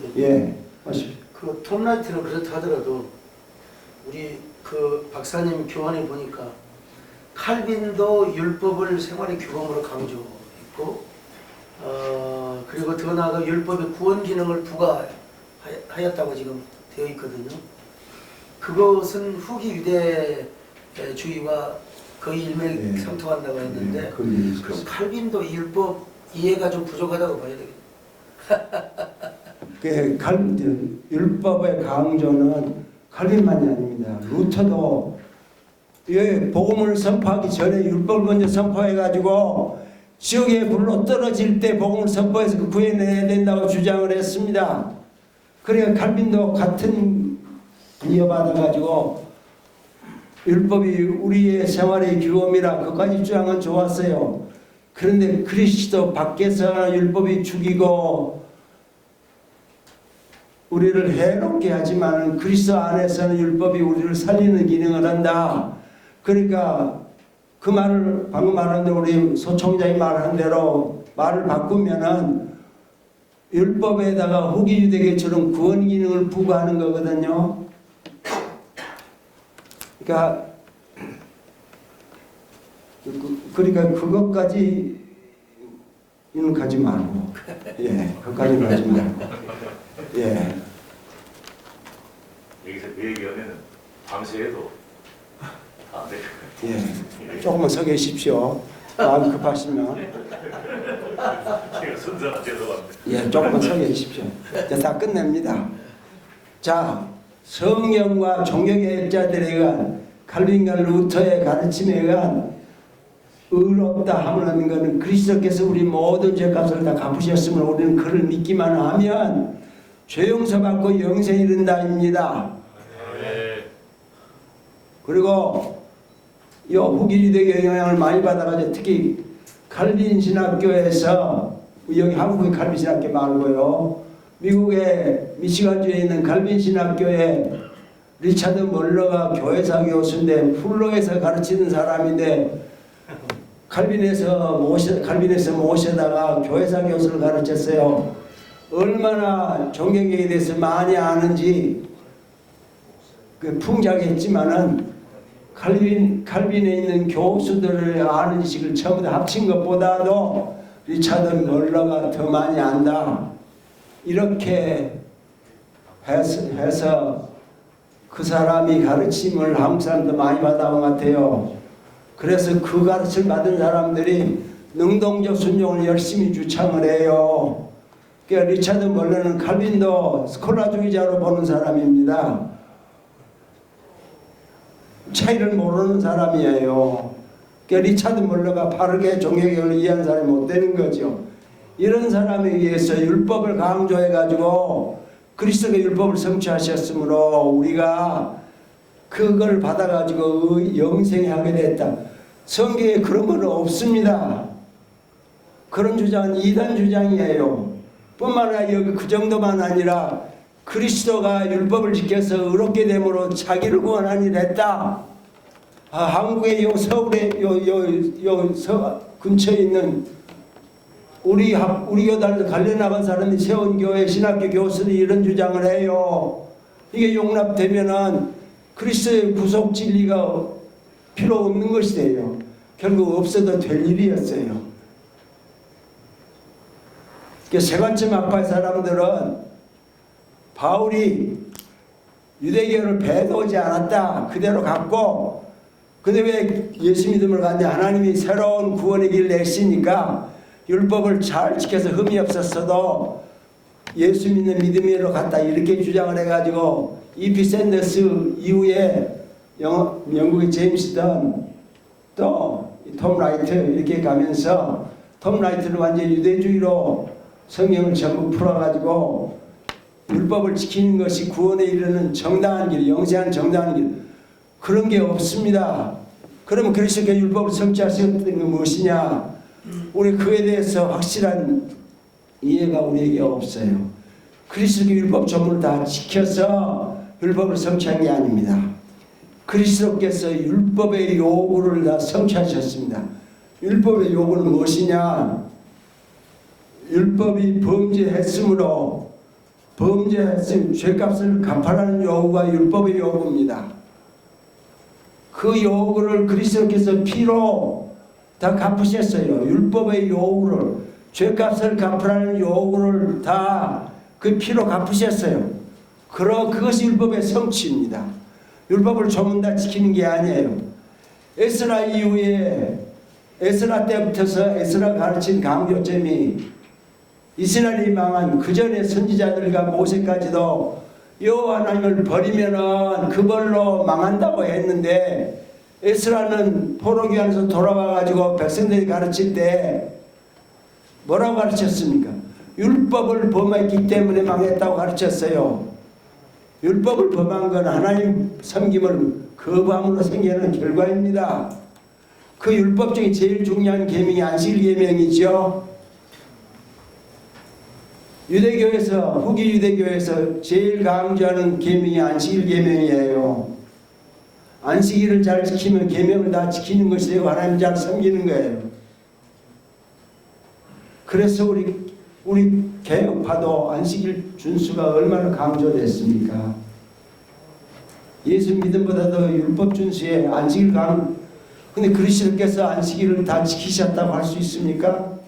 있거든요. 예, 하십시오. 그 톰라이트는 그렇다 하더라도 우리 그 박사님 교환에 보니까 칼빈도 율법을 생활의 규범으로 강조했고, 그리고 더 나아가 율법의 구원 기능을 부과하였다고 지금 되어 있거든요. 그것은 후기 유대주의와 거의 일맥상통한다고 했는데, 그럼 칼빈도 율법 이해가 좀 부족하다고 봐야 되겠네요. 율법의 강조는 칼빈만이 아닙니다. 루터도 복음을 선포하기 전에 율법을 먼저 선포해가지고 지옥의 불로 떨어질 때 복음을 선포해서 그 구해내야 된다고 주장을 했습니다. 그러니까 칼빈도 같은 이어받아가지고 율법이 우리의 생활의 규범이라 그까지 주장은 좋았어요. 그런데 그리스도 밖에서 율법이 죽이고 우리를 해롭게 하지만 그리스도 안에서는 율법이 우리를 살리는 기능을 한다. 그러니까 그 말을 방금 말한 대로 우리 소총장이 말한 대로 말을 바꾸면은 율법에다가 후기 유대계처럼 구원 기능을 부과하는 거거든요. 그러니까 그것까지는 가지 말고, 예, 그것까지는 가지 말고, 예. 여기서 그 얘기하면은 밤새도 안 돼. 예, 조금만 서 계십시오. 마음 급하시면. 제가 순전한 죄송합니다. 예, 조금만 서 계십시오. 이제 다 끝냅니다. 자, 성경과 종교의 학자들에 의한 칼빈과 루터의 가르침에 의한 의롭다 하는 것은 그리스도께서 우리 모든 죄값을 다 갚으셨으면 우리는 그를 믿기만 하면 죄 용서받고 영생에 이른다입니다. 그리고 이 후기 유대교의 영향을 많이 받아가지고 특히 칼빈 신학교에서 여기 한국의 칼빈 신학교 말고요, 미국의 미시간주에 있는 칼빈 신학교에 리차드 멀러가 교회사 교수인데 풀로에서 가르치는 사람인데 칼빈에서 모셔다가 교회사 교수를 가르쳤어요. 얼마나 종교계에 대해서 많이 아는지 그 풍자했지만은 칼빈에 있는 교수들을 아는 지식을 전부 다 합친 것보다도 리차드 멀러가 더 많이 안다. 이렇게 해서 그 사람이 가르침을 한국 사람도 많이 받아온 것 같아요. 그래서 그 가르침을 받은 사람들이 능동적 순종을 열심히 주창을 해요. 그러니까 리차드 멀러는 칼빈도 스콜라주의자로 보는 사람입니다. 차이를 모르는 사람이에요. 그러니까 리차드 멀러가 바르게 종교개혁을 이해하는 사람이 못 되는 거죠. 이런 사람에 의해서 율법을 강조해가지고 그리스도가 율법을 성취하셨으므로 우리가 그걸 받아가지고 영생에 하게 됐다. 성경에 그런 건 없습니다. 그런 주장은 이단 주장이에요. 뿐만 아니라 그 정도만 아니라 그리스도가 율법을 지켜서 의롭게 됨으로 자기를 구원하니 됐다. 한국의 요 서울에 서 근처에 있는 우리 교단에서 관련 나간 사람이 세운 교회 신학교 교수들이 이런 주장을 해요. 이게 용납되면은 그리스도의 구속 진리가 필요 없는 것이 돼요. 결국 없어도 될 일이었어요. 세관점 학파의 사람들은 바울이 유대교를 배도하지 않았다. 그대로 갔고, 근데 왜 예수 믿음을 갔냐? 하나님이 새로운 구원의 길을 내시니까 율법을 잘 지켜서 흠이 없었어도 예수 믿는 믿음으로 갔다. 이렇게 주장을 해가지고 이피 샌더스 이후에 영국의 제임스 던 또 톰 라이트 이렇게 가면서 톰 라이트는 완전히 유대주의로 성경을 전부 풀어가지고 율법을 지키는 것이 구원에 이르는 정당한 길, 영생한 정당한 길, 그런 게 없습니다. 그러면 그리스도께 율법을 성취하셨던 건 무엇이냐? 우리 그에 대해서 확실한 이해가 우리에게 없어요. 그리스도께 율법 전부를 다 지켜서 율법을 성취한 게 아닙니다. 그리스도께서 율법의 요구를 다 성취하셨습니다. 율법의 요구는 무엇이냐? 율법이 범죄했으므로 범죄했으면 죄값을 갚아라는 요구가 율법의 요구입니다. 그 요구를 그리스도께서 피로 다 갚으셨어요. 율법의 요구를, 죄값을 갚으라는 요구를 다 그 피로 갚으셨어요. 그것이 율법의 성취입니다. 율법을 조문 다 지키는 게 아니에요. 에스라 이후에 에스라 때부터서 에스라 가르친 강조점이 이스라엘이 망한 그 전에 선지자들과 모세까지도 여호와 하나님을 버리면은 그걸로 망한다고 했는데, 에스라는 포로기관에서 돌아와 가지고 백성들이 가르칠 때 뭐라고 가르쳤습니까? 율법을 범했기 때문에 망했다고 가르쳤어요. 율법을 범한 건 하나님 섬김을 거부함으로 생기는 결과입니다. 그 율법 중에 제일 중요한 계명이 안식일 계명이죠. 유대교에서, 후기 유대교에서 제일 강조하는 계명이 안식일 계명이에요. 안식일을 잘 지키면 계명을 다 지키는 것이에요. 하나님 잘 섬기는 거예요. 그래서 우리 개혁파도 안식일 준수가 얼마나 강조됐습니까? 예수 믿음보다도 율법 준수에 안식일 근데 그리스도께서 안식일을 다 지키셨다고 할 수 있습니까?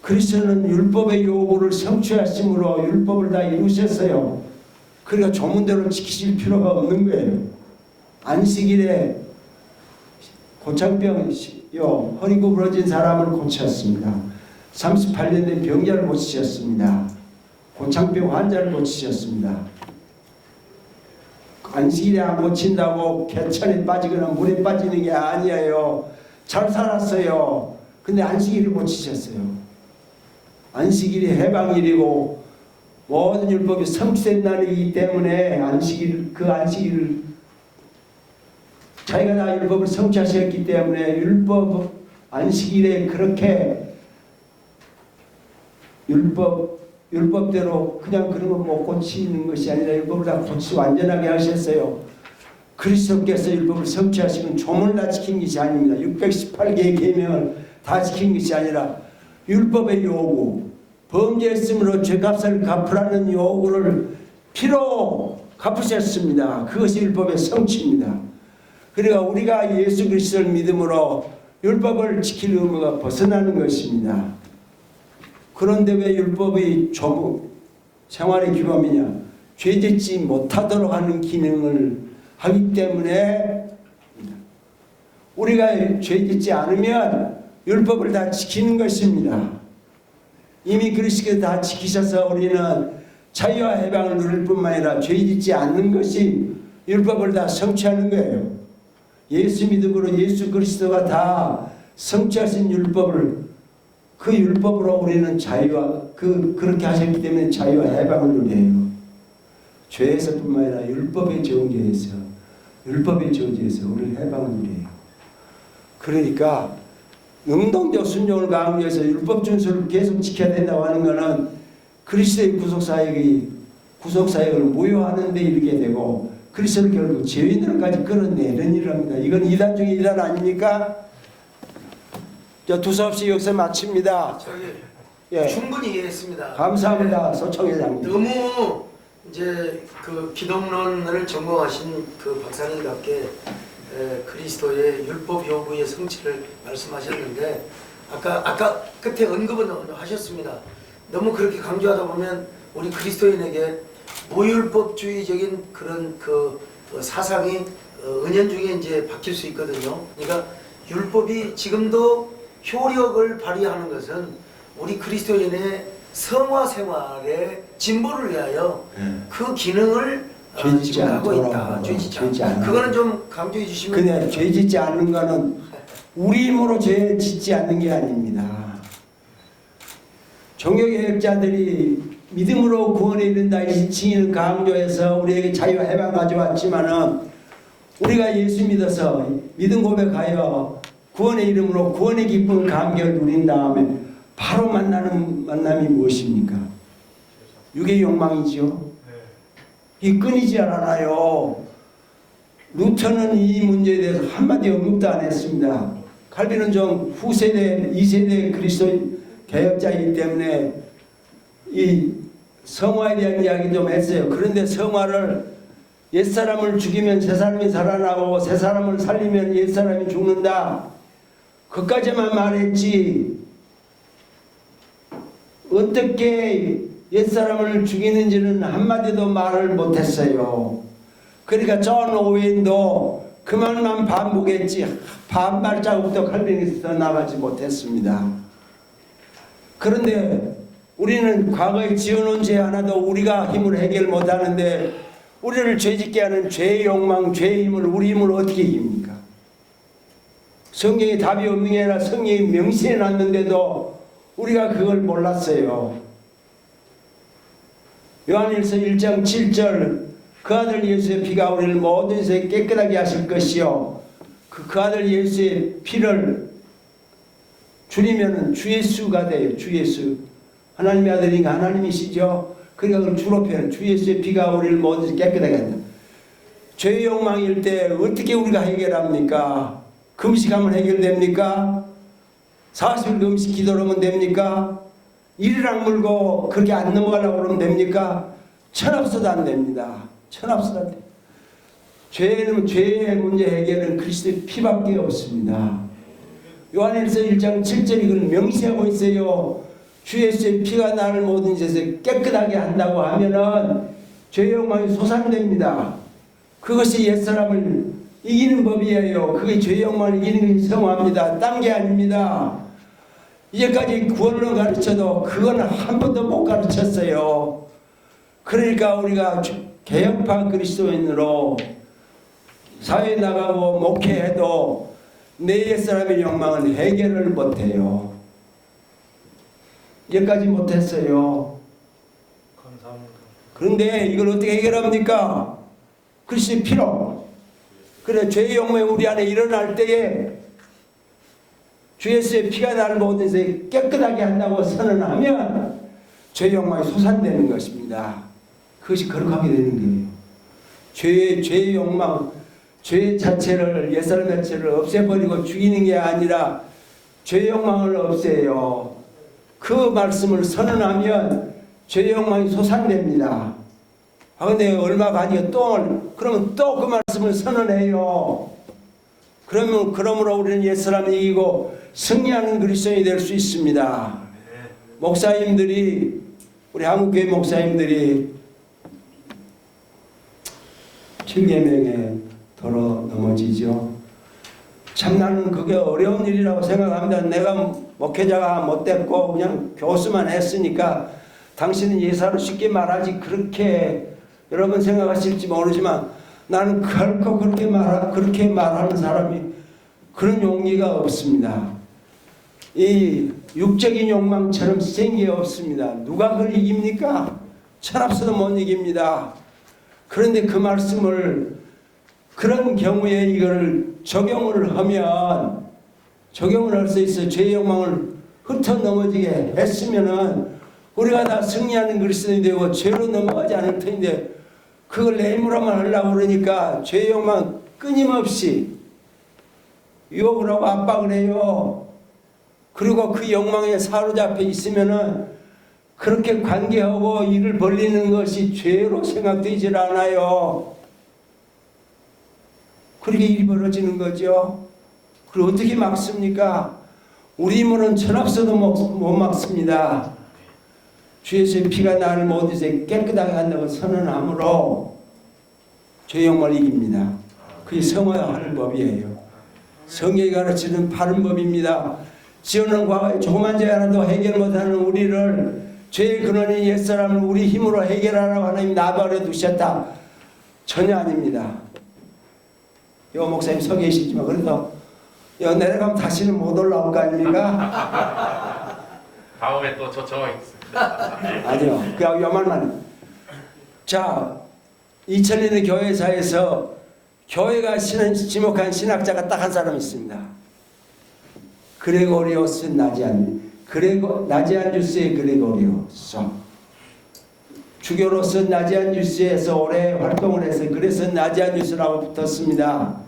그리스도는 율법의 요구를 성취하심으로 율법을 다 이루셨어요. 그러니까 조문대로 지키실 필요가 없는 거예요. 안식일에 고창병이요, 허리 구부러진 사람을 고쳤습니다. 38년 된 병자를 고치셨습니다. 고창병 환자를 고치셨습니다. 안식일에 안 고친다고 개천에 빠지거나 물에 빠지는 게 아니에요. 잘 살았어요. 근데 안식일을 고치셨어요. 안식일이 해방일이고 모든 율법이 성취된 날이기 때문에 그 안식일을 자기가 다 율법을 성취하셨기 때문에 율법 안식일에 그렇게 율법대로 그냥 그런 거 못 고치는 것이 아니라 율법을 다 고치고 완전하게 하셨어요. 그리스도께서 율법을 성취하시면 조문을 다 지킨 것이 아닙니다. 618개의 계명을 다 지킨 것이 아니라 율법의 요구, 범죄했으므로 죄값을 갚으라는 요구를 피로 갚으셨습니다. 그것이 율법의 성취입니다. 그러니까 우리가 예수 그리스도를 믿음으로 율법을 지킬 의무가 벗어나는 것입니다. 그런데 왜 율법의 생활의 규범이냐? 죄짓지 못하도록 하는 기능을 하기 때문에 우리가 죄짓지 않으면 율법을 다 지키는 것입니다. 이미 그리스도께서 다 지키셔서 우리는 자유와 해방을 누릴 뿐만 아니라 죄짓지 않는 것이 율법을 다 성취하는 거예요. 예수 믿음으로 예수 그리스도가 다 성취하신 율법을, 그 율법으로 우리는 자유와 그렇게 하셨기 때문에 자유와 해방을 누려요. 죄에서뿐만 아니라 율법의 저주에서 우리는 해방을 누려요. 그러니까 능동적 순종을 강조해서 율법 준수를 계속 지켜야 된다고 하는 것은 그리스도의 구속사역을 무효하는 데 이르게 되고 그리스도를 결국 죄인으로까지 끌어내는 일입니다. 이건 이단 중에 이단 아닙니까? 두서없이 여기서 마칩니다. 예. 충분히 이해했습니다. 감사합니다. 소총회장님. 너무 이제 그 기독론을 전공하신 그 박사님답게 그리스도의 율법 요구의 성취를 말씀하셨는데 아까 끝에 언급은 하셨습니다. 너무 그렇게 강조하다 보면 우리 그리스도인에게 무율법주의적인 그런 그 사상이 은연중에 이제 바뀔 수 있거든요. 그러니까 율법이 지금도 효력을 발휘하는 것은 우리 그리스도인의 성화 생활의 진보를 위하여 그 기능을 지금 하고 있다. 죄짓지 않아. 그거는 좀 강조해 주시면. 근데 죄짓지 않는 거는 우리 힘으로 죄 짓지 않는 게 아닙니다. 종교개혁자들이 믿음으로 구원에 이른다 이 칭의를 강조해서 우리에게 자유와 해방 가져왔지만은 우리가 예수 믿어서 믿음 고백하여 구원의 이름으로 구원의 기쁨 감격을 누린 다음에 바로 만나는 만남이 무엇입니까? 육의 욕망이죠. 이 끊이지 않아요. 루터는 이 문제에 대해서 한마디 언급도 안 했습니다. 칼빈은 좀 후세대, 2세대 그리스도 개혁자이기 때문에 이 성화에 대한 이야기 좀 했어요. 그런데 성화를 옛사람을 죽이면 새사람이 살아나고 새사람을 살리면 옛사람이 죽는다. 그까지만 말했지 어떻게 옛사람을 죽이는지는 한마디도 말을 못했어요. 그러니까 존 오웬도 그 말만 반복했지 반발자국도 칼빈에서 나가지 못했습니다. 그런데 우리는 과거에 지어놓은 죄 하나도 우리가 힘으로 해결 못하는데 우리를 죄짓게 하는 죄의 욕망, 죄의 힘을 우리 힘을 어떻게 이깁니까? 성경에 답이 없는 게 아니라 성경이 명시해 놨는데도 우리가 그걸 몰랐어요. 요한일서 1장 7절 그 아들 예수의 피가 우리를 모든 죄 깨끗하게 하실 것이요 그 아들 예수의 피를 줄이면 주 예수가 돼요. 주 예수. 하나님의 아들이니까 하나님이시죠. 그러니까 그걸 주로 표현. 주 예수의 피가 우리를 모두 깨끗하게 한다. 죄의 욕망일 때 어떻게 우리가 해결합니까? 금식하면 해결됩니까? 40일 금식 기도로 하면 됩니까? 이리랑 물고 그렇게 안 넘어가려고 그러면 됩니까? 천없어도 안 됩니다. 천없어도 안 됩니다. 죄의 문제 해결은 그리스도의 피밖에 없습니다. 요한일서 1장 7절 이걸 명시하고 있어요. 주 예수의 피가 나를 모든 죄에서 깨끗하게 한다고 하면은 죄의 욕망이 소산됩니다. 그것이 옛사람을 이기는 법이에요. 그게 죄의 욕망을 이기는 것이 성화입니다. 딴 게 아닙니다. 이제까지 구원을 가르쳐도 그건 한 번도 못 가르쳤어요. 그러니까 우리가 개혁파 그리스도인으로 사회에 나가고 목회해도 내 옛사람의 욕망은 해결을 못해요. 여기까지 못했어요. 감사합니다. 그런데 이걸 어떻게 해결합니까? 그리스도의 피로. 그래 죄의 욕망이 우리 안에 일어날 때에 주 예수의 피가 나를 모든 죄 깨끗하게 한다고 선언하면 죄의 욕망이 소산되는 것입니다. 그것이 거룩하게 되는 거예요. 죄의 욕망, 죄 자체를 옛사람 자체를 없애버리고 죽이는 게 아니라 죄의 욕망을 없애요. 그 말씀을 선언하면 죄의 욕망이 소산됩니다. 근데 얼마가 아니고 그러면 또 그 말씀을 선언해요. 그러므로 우리는 옛사람이 이기고 승리하는 그리스도인이 될 수 있습니다. 목사님들이 우리 한국교회 목사님들이 7계명에 도로 넘어지죠. 참 나는 그게 어려운 일이라고 생각합니다. 내가 목회자가 못됐고 그냥 교수만 했으니까 당신은 예사로 쉽게 말하지 그렇게 여러분 생각하실지 모르지만 나는 결코 그렇게 말하는 사람이 그런 용기가 없습니다. 이 육적인 욕망처럼 센 게 없습니다. 누가 그걸 이깁니까? 철없어도 못 이깁니다. 그런데 그 말씀을 그런 경우에 이걸 적용을 할 수 있어. 죄의 욕망을 흩어 넘어지게 했으면은 우리가 다 승리하는 그리스도인이 되고 죄로 넘어가지 않을 텐데 그걸 내 힘으로만 하려고 그러니까 죄의 욕망 끊임없이 유혹을 하고 압박을 해요. 그리고 그 욕망에 사로잡혀 있으면은 그렇게 관계하고 일을 벌리는 것이 죄로 생각되질 않아요. 그렇게 일이 벌어지는 거죠. 그리고 어떻게 막습니까? 우리 힘으로는 천없어도 못 막습니다. 주 예수의 피가 나를 모든 죄 깨끗하게 한다고 선언함으로 죄의 욕망을 이깁니다. 그게 성화하는 법이에요. 성경이 가르치는 바른 법입니다. 지어놓은 과거에 조그만 죄 하나도 해결 못하는 우리를 죄의 근원인 옛사람을 우리 힘으로 해결하라고 하나님 나발해 두셨다. 전혀 아닙니다. 요 목사님 서 계시지만 그래도 요 내려가면 다시는 못 올라올 거 아닙니까? 다음에 또 초청하겠습니다. 아니요. 그냥 요 말만. 자, 2000년의 교회사에서 교회가 지목한 신학자가 딱 한 사람 있습니다. 그레고리오스 나지안주스의 그레고리오스. 주교로서 나지안주스에서 오래 활동을 해서 그래서 나지안주스라고 붙었습니다.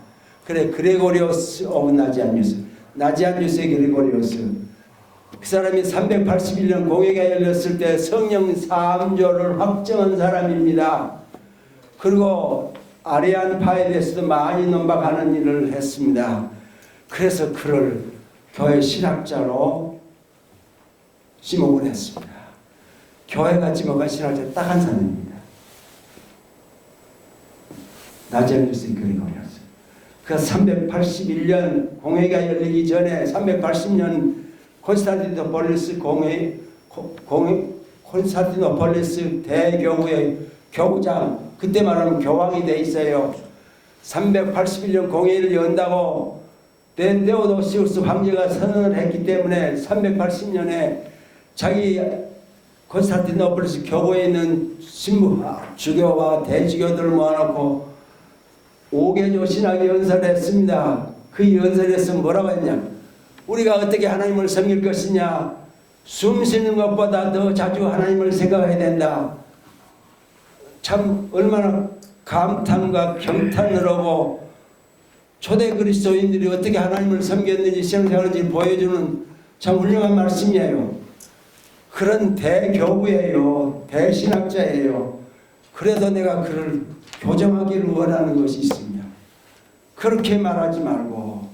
그래 그레고리오스 오브 나지안주스. 나지안주스의 그레고리오스. 그 사람이 381년 공회가 열렸을 때 성령 사암조를 확정한 사람입니다. 그리고 아리안파에 대해서도 많이 논박하는 일을 했습니다. 그래서 그를 교회 신학자로 지목을 했습니다. 교회가 지목한 신학자 딱 한 사람입니다. 나젤루스 그리고였어요. 그 381년 공회가 열리기 전에 380년 콘스탄티노폴리스 콘스탄티노폴리스 대교구의 교구장, 그때 말하면 교황이 돼 있어요. 381년 공회를 연다고 데오도시우스 황제가 선언을 했기 때문에 380년에 자기 콘스탄티노폴리스 교구에 있는 신부, 주교와 대주교들을 모아놓고 5개조 신학 연설을 했습니다. 그 연설에서 뭐라고 했냐? 우리가 어떻게 하나님을 섬길 것이냐? 숨 쉬는 것보다 더 자주 하나님을 생각해야 된다. 참 얼마나 감탄과 경탄을 하고 초대 그리스도인들이 어떻게 하나님을 섬겼는지 신앙생활인지 보여주는 참 훌륭한 말씀이에요. 그런 대교부예요. 대신학자예요. 그래도 내가 그를 교정하기를 원하는 것이 있습니다. 그렇게 말하지 말고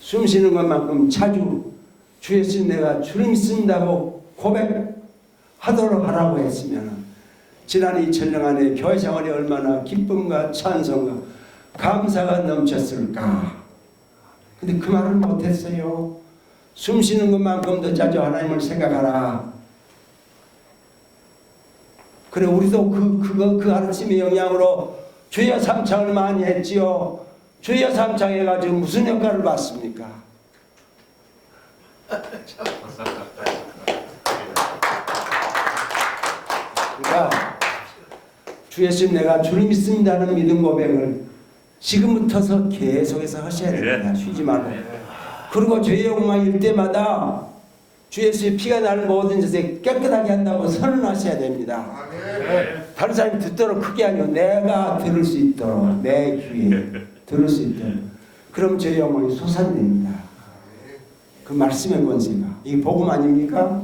숨 쉬는 것만큼 자주 주 예수 내가 주를 믿습니다고 고백하도록 하라고 했으면 지난 2000년 안에 교회 생활이 얼마나 기쁨과 찬송과 감사가 넘쳤을까. 근데 그 말을 못했어요. 숨 쉬는 것만큼 더 자주 하나님을 생각하라. 그래 우리도 그 가르침의 영향으로 주여 삼창을 많이 했지요. 주여 삼창 해가지고 무슨 효과를 받습니까? 그러니까 주 예수님 내가 주를 믿습니다는 믿음 고백을 지금부터서 계속해서 하셔야 됩니다. 쉬지 말고. 그리고 죄의 욕망일 때마다 주 예수의 피가 나는 모든 것에 깨끗하게 한다고 선언하셔야 됩니다. 다른 사람이 듣도록 크게 아니고 내가 들을 수 있도록 내 귀에 들을 수 있도록. 그럼 죄의 욕망이 솟아냅니다. 그 말씀의 권세가. 이게 복음 아닙니까?